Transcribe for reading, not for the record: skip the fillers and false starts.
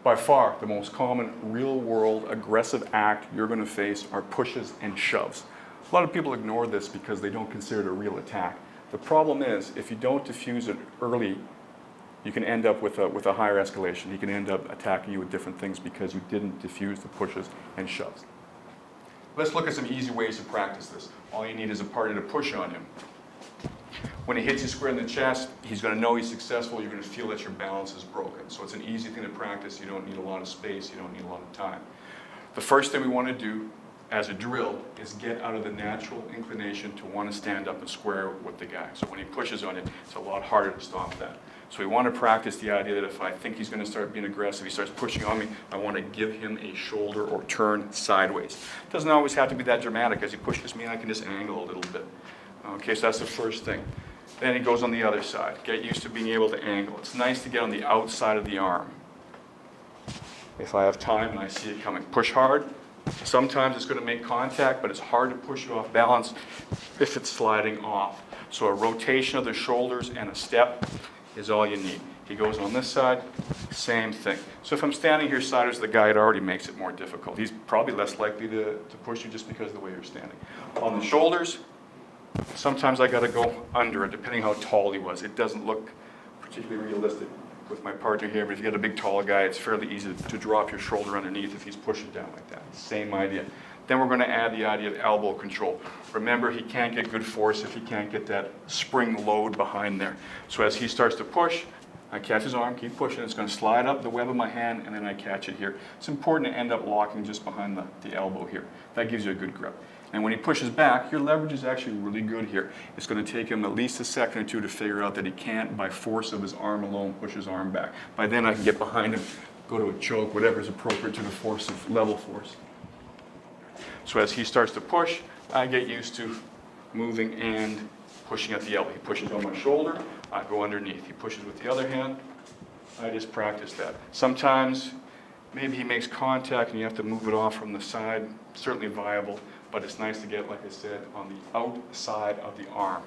By far, the most common real-world aggressive act you're going to face are pushes and shoves. A lot of people ignore this because they don't consider it a real attack. The problem is, if you don't diffuse it early, you can end up with a higher escalation. He can end up attacking you with different things because you didn't diffuse the pushes and shoves. Let's look at some easy ways to practice this. All you need is a partner to push on him. When he hits you square in the chest, he's going to know he's successful. You're going to feel that your balance is broken. So it's an easy thing to practice. You don't need a lot of space. You don't need a lot of time. The first thing we want to do as a drill is get out of the natural inclination to want to stand up and square with the guy. So when he pushes on it, it's a lot harder to stop that. So we want to practice the idea that if I think he's going to start being aggressive, he starts pushing on me, I want to give him a shoulder or turn sideways. It doesn't always have to be that dramatic. As he pushes me, I can just angle a little bit. Okay, so that's the first thing. Then he goes on the other side. Get used to being able to angle. It's nice to get on the outside of the arm. If I have time and I see it coming, push hard. Sometimes it's going to make contact, but it's hard to push you off balance if it's sliding off. So a rotation of the shoulders and a step is all you need. He goes on this side, same thing. So if I'm standing here sideways to the guy, it already makes it more difficult. He's probably less likely to push you just because of the way you're standing. On the shoulders, sometimes I got to go under it, depending how tall he was. It doesn't look particularly realistic with my partner here, but if you got a big tall guy, it's fairly easy to drop your shoulder underneath if he's pushing down like that. Same idea. Then we're going to add the idea of elbow control. Remember, he can't get good force if he can't get that spring load behind there. So as he starts to push, I catch his arm, keep pushing, it's going to slide up the web of my hand, and then I catch it here. It's important to end up locking just behind the elbow here. That gives you a good grip. And when he pushes back, your leverage is actually really good here. It's going to take him at least a second or two to figure out that he can't, by force of his arm alone, push his arm back. By then I can get behind him, go to a choke, whatever is appropriate to the force of level force. So as he starts to push, I get used to moving and pushing at the elbow. He pushes on my shoulder, I go underneath. He pushes with the other hand, I just practice that. Sometimes maybe he makes contact and you have to move it off from the side. Certainly viable, but it's nice to get, like I said, on the outside of the arm.